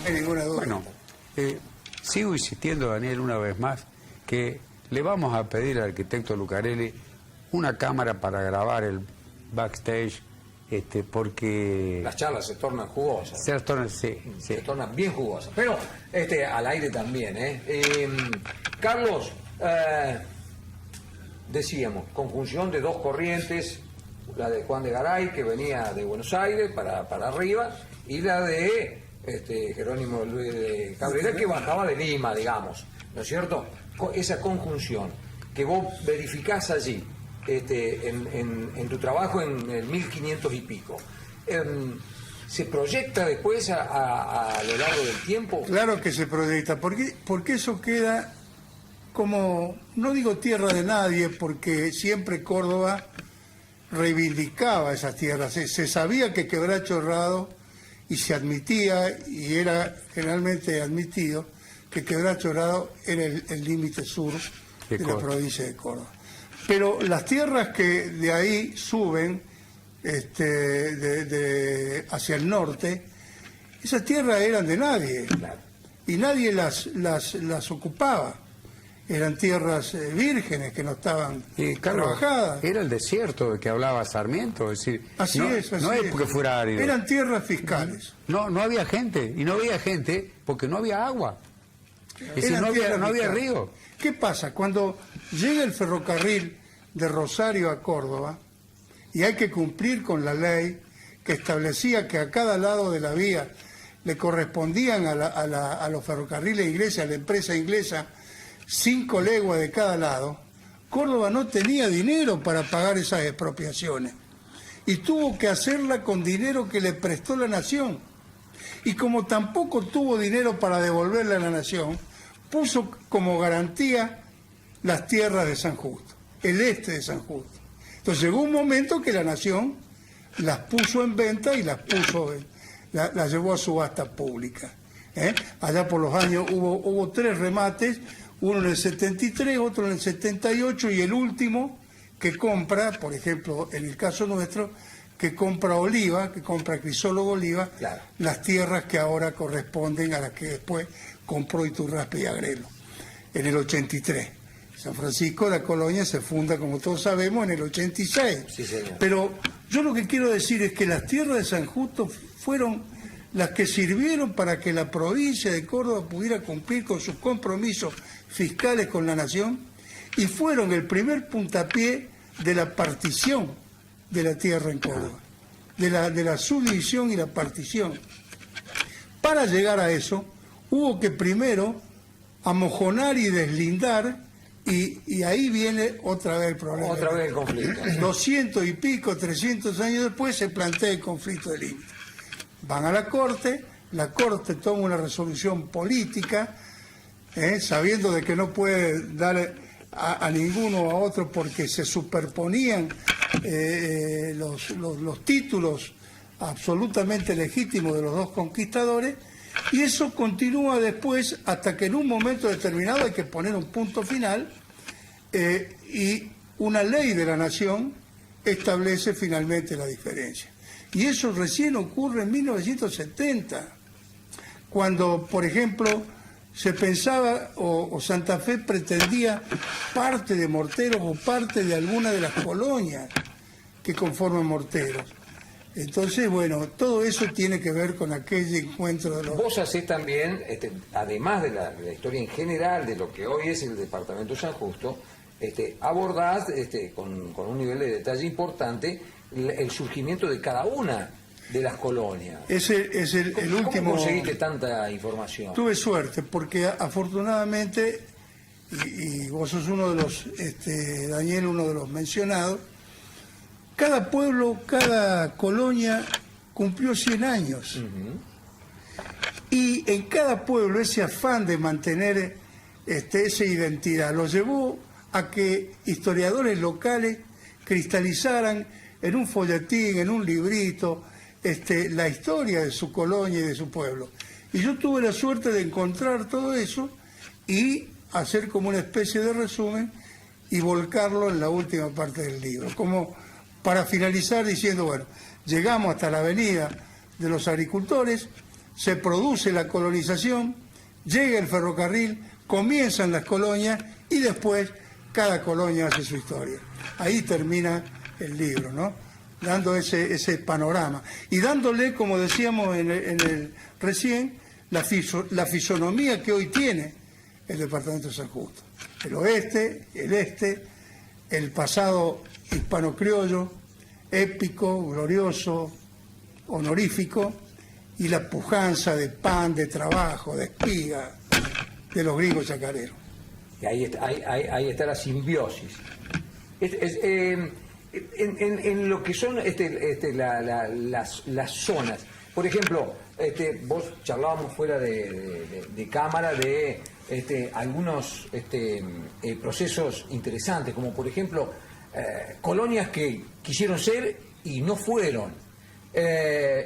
hay ninguna duda. Bueno, sigo insistiendo, Daniel, una vez más, que le vamos a pedir al arquitecto Lucarelli una cámara para grabar el backstage, porque... Las charlas se tornan jugosas. Se tornan bien jugosas. Pero al aire también, Carlos, decíamos, conjunción de dos corrientes, la de Juan de Garay, que venía de Buenos Aires para arriba, y la de Jerónimo Luis de Cabrera, que bajaba de Lima, digamos, ¿no es cierto? Esa conjunción que vos verificás allí, en tu trabajo en el 1500 y pico, ¿se proyecta después a lo largo del tiempo? Claro que se proyecta, porque eso queda como, no digo tierra de nadie, porque siempre Córdoba reivindicaba esas tierras, se sabía que Quebracho Herrado, y se admitía, y era generalmente admitido, que Quebracho Herrado era el límite sur de la provincia de Córdoba. Pero las tierras que de ahí suben hacia el norte, esas tierras eran de nadie, y nadie las ocupaba. Eran tierras vírgenes que no estaban trabajadas. Era el desierto de que hablaba Sarmiento, es decir, así es porque fuera árido. Eran tierras fiscales. No había gente, y no había gente porque no había agua. Es decir, no había río. ¿Qué pasa? Cuando llega el ferrocarril de Rosario a Córdoba, y hay que cumplir con la ley que establecía que a cada lado de la vía le correspondían a los ferrocarriles ingleses, a la empresa inglesa, 5 leguas de cada lado, Córdoba no tenía dinero para pagar esas expropiaciones y tuvo que hacerla con dinero que le prestó la nación. Y como tampoco tuvo dinero para devolverle a la nación, puso como garantía las tierras de San Justo, el este de San Justo. Entonces llegó un momento que la nación las puso en venta y las llevó a subasta pública. Allá por los años hubo 3 remates, uno en el 73, otro en el 78 y el último que compra, por ejemplo, en el caso nuestro, que compra Oliva, que compra Crisólogo Oliva, claro, las tierras que ahora corresponden a las que después compró Iturraspe y Agrelo, en el 83. San Francisco de la Colonia se funda, como todos sabemos, en el 86. Sí, señor. Pero Yo lo que quiero decir es que las tierras de San Justo fueron las que sirvieron para que la provincia de Córdoba pudiera cumplir con sus compromisos fiscales con la nación y fueron el primer puntapié de la partición de la tierra en Córdoba, de la subdivisión y la partición. Para llegar a eso, hubo que primero amojonar y deslindar, y ahí viene otra vez el problema. Otra vez el conflicto. 200 y pico, 300 años después se plantea el conflicto del límite. Van a la Corte toma una resolución política, sabiendo de que no puede dar a ninguno o a otro porque se superponían los títulos absolutamente legítimos de los dos conquistadores, y eso continúa después hasta que en un momento determinado hay que poner un punto final, y una ley de la nación establece finalmente la diferencia. Y eso recién ocurre en 1970, cuando, por ejemplo, se pensaba o Santa Fe pretendía parte de Morteros o parte de alguna de las colonias que conforman Morteros. Entonces, bueno, todo eso tiene que ver con aquel encuentro de los... Vos hacés también, además de la historia en general de lo que hoy es el departamento de San Justo, abordás con un nivel de detalle importante el surgimiento de cada una de las colonias. Es el último... ¿Cómo conseguiste tanta información? Tuve suerte, porque afortunadamente, y vos sos uno de los, Daniel, uno de los mencionados, cada pueblo, cada colonia cumplió 100 años. Y en cada pueblo ese afán de mantener esa identidad lo llevó a que historiadores locales cristalizaran en un folletín, en un librito, la historia de su colonia y de su pueblo. Y yo tuve la suerte de encontrar todo eso y hacer como una especie de resumen y volcarlo en la última parte del libro, como para finalizar diciendo, bueno, llegamos hasta la avenida de los agricultores, se produce la colonización, llega el ferrocarril, comienzan las colonias y después cada colonia hace su historia. Ahí termina el libro, ¿no? Dando ese panorama y dándole, como decíamos en el recién, la fisonomía que hoy tiene el departamento de San Justo. El oeste, el este, el pasado hispano-criollo, épico, glorioso, honorífico, y la pujanza de pan, de trabajo, de espiga, de los gringos chacareros. Y ahí está la simbiosis. En lo que son las zonas, por ejemplo, vos charlábamos fuera de cámara de algunos procesos interesantes, como por ejemplo colonias que quisieron ser y no fueron,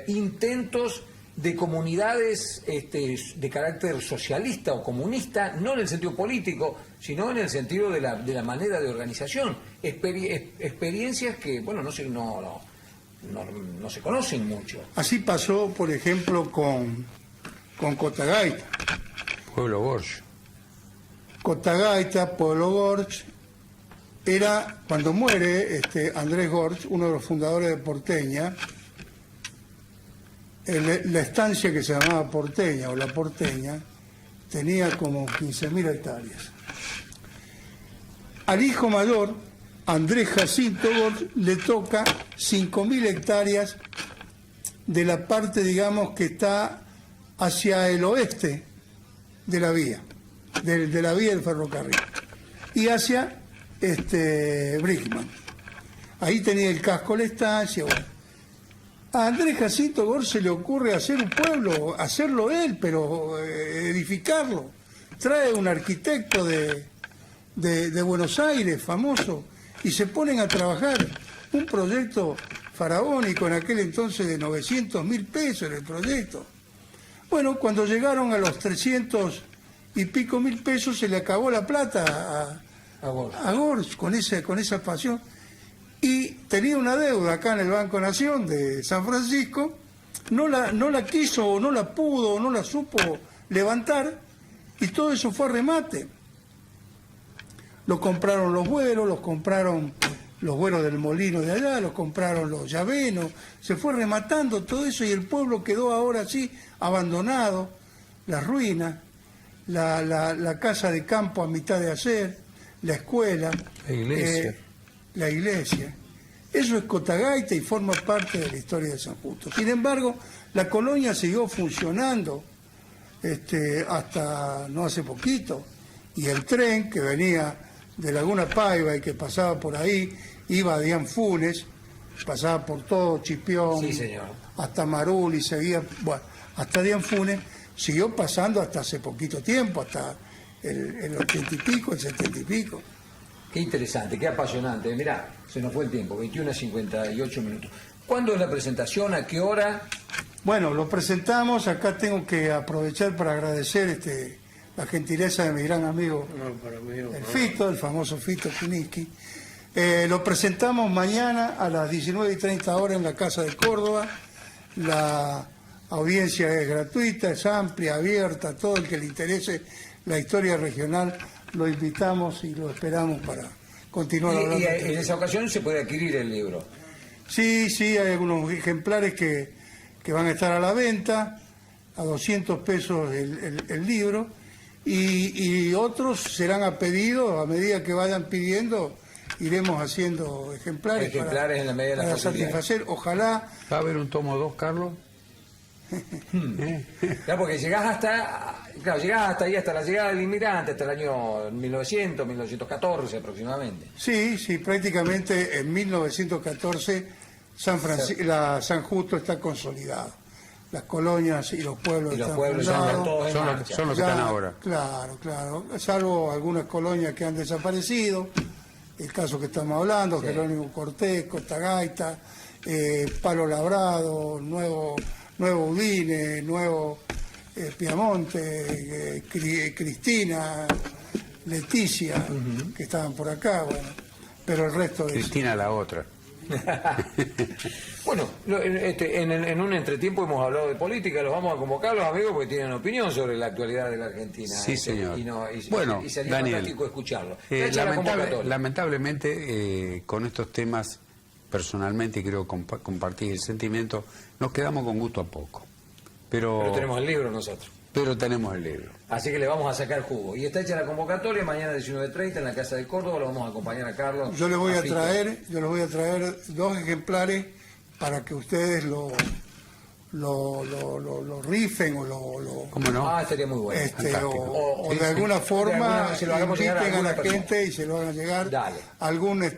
intentos de comunidades de carácter socialista o comunista, no en el sentido político, sino en el sentido de la manera de organización, experiencias que, bueno, no se conocen mucho. Así pasó, por ejemplo, con Cotagaita. Pueblo Gorge. Cotagaita, Pueblo Gorge, era, cuando muere Andrés Gorge, uno de los fundadores de Porteña, la estancia que se llamaba Porteña o La Porteña tenía como 15.000 hectáreas. Al hijo mayor, Andrés Jacinto Gorge, le toca 5.000 hectáreas de la parte, digamos, que está hacia el oeste de la vía, de la vía del ferrocarril, y hacia Brickman. Ahí tenía el casco, la estancia, bueno. A Andrés Jacinto Gorge se le ocurre hacer un pueblo, hacerlo él, pero edificarlo. Trae un arquitecto de Buenos Aires, famoso, y se ponen a trabajar un proyecto faraónico en aquel entonces de 900.000 pesos el proyecto. Bueno, cuando llegaron a los 300 y pico mil pesos se le acabó la plata a Gorge con esa pasión. Y tenía una deuda acá en el Banco Nación de San Francisco, no la quiso o no la pudo o no la supo levantar, y todo eso fue a remate. Lo compraron los vuelos, los compraron los Güeros del Molino de allá, los compraron los Llavenos, se fue rematando todo eso y el pueblo quedó ahora así, abandonado, las ruinas, la casa de campo a mitad de hacer, la escuela, la iglesia. Eso es Cotagaita y forma parte de la historia de San Justo. Sin embargo, la colonia siguió funcionando hasta no hace poquito, y el tren que venía de Laguna Paiva y que pasaba por ahí, iba a Dian Funes, pasaba por todo Chipión, sí, señor, hasta Marul y seguía, bueno, hasta Dian Funes, siguió pasando hasta hace poquito tiempo, hasta el 80 y pico, el 70 y pico. Qué interesante, qué apasionante. Mirá, se nos fue el tiempo, 21:58 minutos. ¿Cuándo es la presentación? ¿A qué hora? Bueno, lo presentamos. Acá tengo que aprovechar para agradecer la gentileza de mi gran amigo, el Fito, el famoso Fito Kuniski. Lo presentamos mañana a las 19:30 en la Casa de Córdoba. La audiencia es gratuita, es amplia, abierta, todo el que le interese la historia regional lo invitamos y lo esperamos para continuar hablando. Y en esa ocasión se puede adquirir el libro. Sí, hay algunos ejemplares que van a estar a la venta, a 200 pesos el libro, y otros serán a pedido, a medida que vayan pidiendo, iremos haciendo ejemplares para, en la medida de la satisfacer. Ojalá. ¿Va a haber un tomo 2, Carlos? Claro, porque llegás hasta ahí, hasta la llegada del inmigrante, hasta el año 1900, 1914 aproximadamente. Sí, prácticamente en 1914 San Justo está consolidado. Las colonias y los pueblos están fundados. Son los que están ahora. Claro, salvo algunas colonias que han desaparecido, el caso que estamos hablando, sí. Jerónimo Cortés, Cotagaita, Palo Labrado, Nuevo Udine, Nuevo Piamonte, Cristina, Leticia, que estaban por acá, bueno, pero el resto de Cristina la otra. Bueno, en un entretiempo hemos hablado de política, los vamos a convocar los amigos porque tienen opinión sobre la actualidad de la Argentina. Sí, señor. Y sería fantástico escucharlo. Lamentablemente, con estos temas, personalmente, y creo compartir el sentimiento, nos quedamos con gusto a poco. Pero tenemos el libro nosotros. Pero tenemos el libro. Así que le vamos a sacar jugo. Y está hecha la convocatoria, mañana 19:30 en la Casa de Córdoba, lo vamos a acompañar a Carlos. Yo les voy a traer 2 ejemplares para que ustedes lo rifen o lo ¿cómo no? Estaría muy bueno. O de alguna forma inviten a la gente y se lo hagan llegar. Dale. Alguna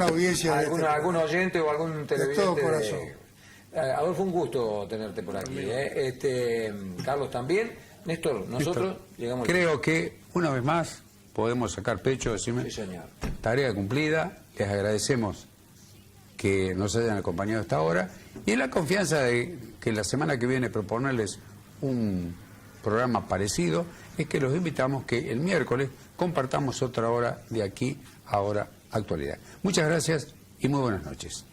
audiencia algún oyente o algún televidente de todo corazón. Adolfo, un gusto tenerte por aquí. Carlos también. Néstor, nosotros llegamos. Creo que una vez más podemos sacar pecho, decirme. Sí, señor. Tarea cumplida. Les agradecemos que nos hayan acompañado hasta ahora y la confianza de que la semana que viene proponerles un programa parecido, es que los invitamos que el miércoles compartamos otra hora de aquí a Hora Actualidad. Muchas gracias y muy buenas noches.